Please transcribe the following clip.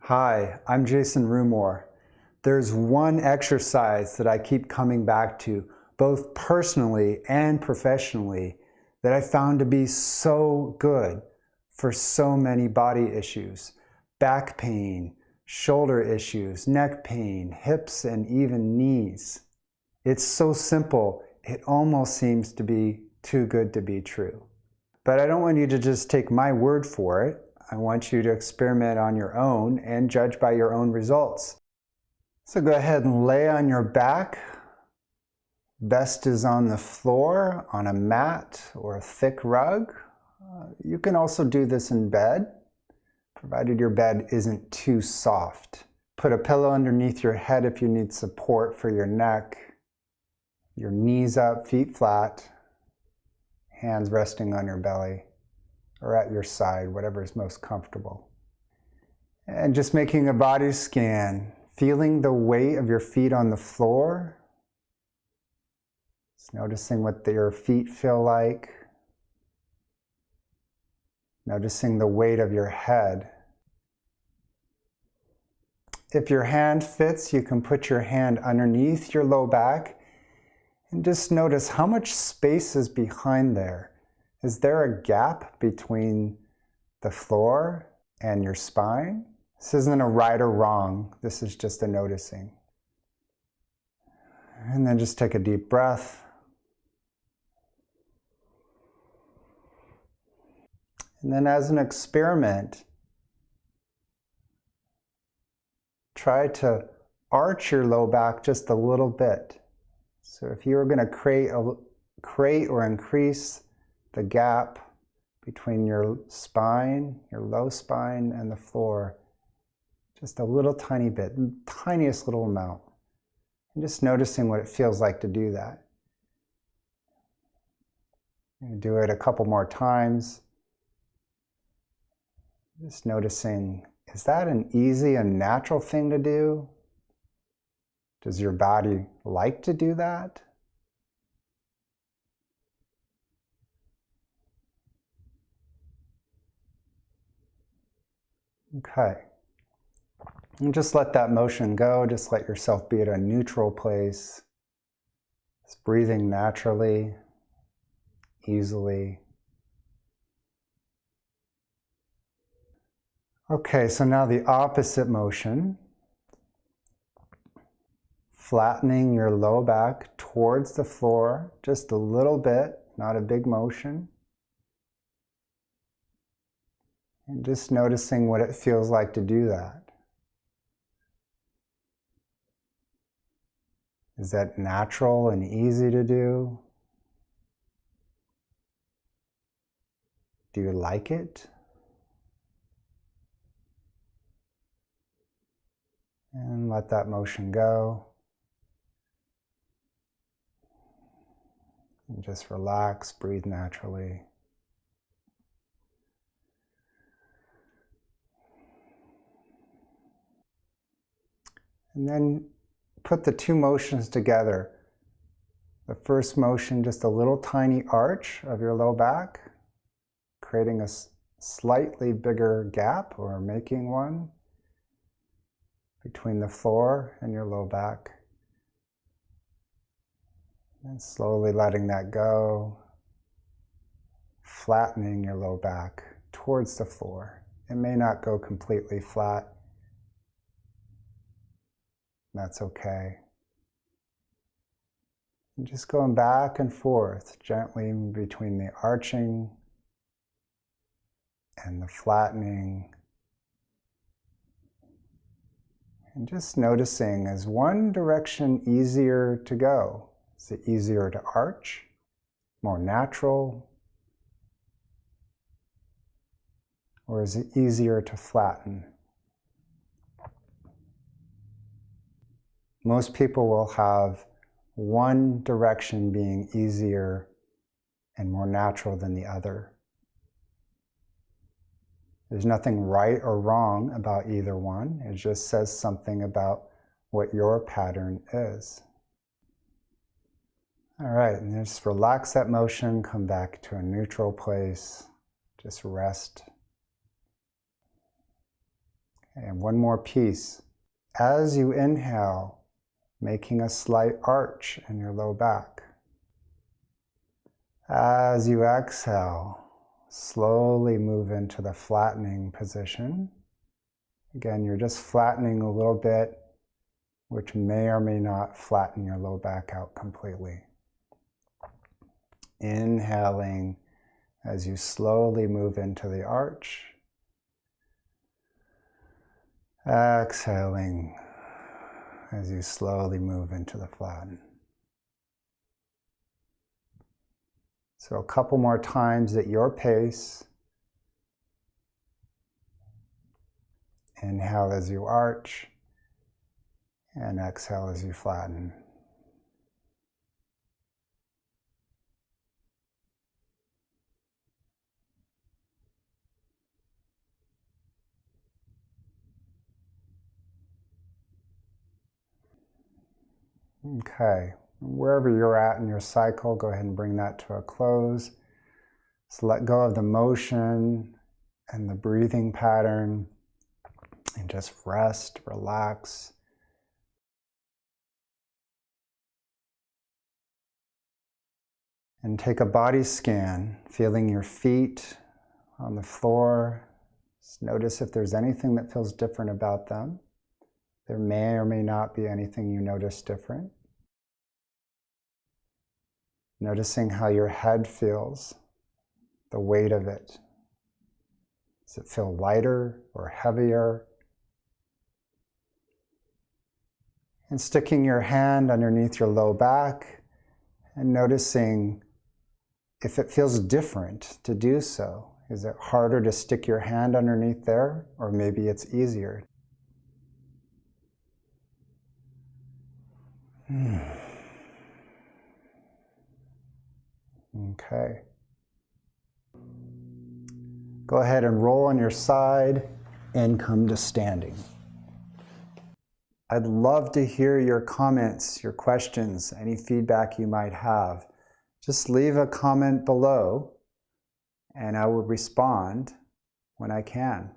Hi, I'm Jason Rumor. There's one exercise that I keep coming back to, both personally and professionally, that I found to be so good for so many body issues. Back pain, shoulder issues, neck pain, hips, and even knees. It's so simple, it almost seems to be too good to be true. But I don't want you to just take my word for it. I want you to experiment on your own and judge by your own results. So go ahead and lay on your back. Best is on the floor, on a mat or a thick rug. You can also do this in bed, provided your bed isn't too soft. Put a pillow underneath your head if you need support for your neck. Your knees up, feet flat, hands resting on your belly or at your side, whatever is most comfortable. And just making a body scan, feeling the weight of your feet on the floor. Just noticing what your feet feel like. Noticing the weight of your head. If your hand fits, you can put your hand underneath your low back and just notice how much space is behind there. Is there a gap between the floor and your spine? This isn't a right or wrong, this is just a noticing. And then just take a deep breath. And then as an experiment, try to arch your low back just a little bit. So if you were going to create or increase the gap between your spine, your low spine, and the floor, just a little tiny bit, tiniest little amount. And just noticing what it feels like to do that. You do it a couple more times. Just noticing, is that an easy and natural thing to do? Does your body like to do that? Okay. And just let that motion go. Just let yourself be at a neutral place. Just breathing naturally, easily. Okay, so now the opposite motion. Flattening your low back towards the floor, just a little bit, not a big motion. And just noticing what it feels like to do that. Is that natural and easy to do? Do you like it? And let that motion go. And just relax, breathe naturally. And then put the two motions together. The first motion, just a little tiny arch of your low back, creating a slightly bigger gap or making one between the floor and your low back. And slowly letting that go, flattening your low back towards the floor. It may not go completely flat. That's okay. And just going back and forth gently between the arching and the flattening. And just noticing, is one direction easier to go? Is it easier to arch? More natural? Or is it easier to flatten? Most people will have one direction being easier and more natural than the other. There's nothing right or wrong about either one. It just says something about what your pattern is. All right, and just relax that motion, come back to a neutral place, just rest. And one more piece. As you inhale, making a slight arch in your low back. As you exhale, slowly move into the flattening position. Again, you're just flattening a little bit, which may or may not flatten your low back out completely. Inhaling as you slowly move into the arch. Exhaling as you slowly move into the flatten. So a couple more times at your pace. Inhale as you arch, and exhale as you flatten. Okay, wherever you're at in your cycle, go ahead and bring that to a close. So let go of the motion and the breathing pattern and just rest, relax. And take a body scan, feeling your feet on the floor. Just notice if there's anything that feels different about them. There may or may not be anything you notice different. Noticing how your head feels, the weight of it. Does it feel lighter or heavier? And sticking your hand underneath your low back and noticing if it feels different to do so. Is it harder to stick your hand underneath there, or maybe it's easier? Okay. Go ahead and roll on your side and come to standing. I'd love to hear your comments, your questions, any feedback you might have. Just leave a comment below and I will respond when I can.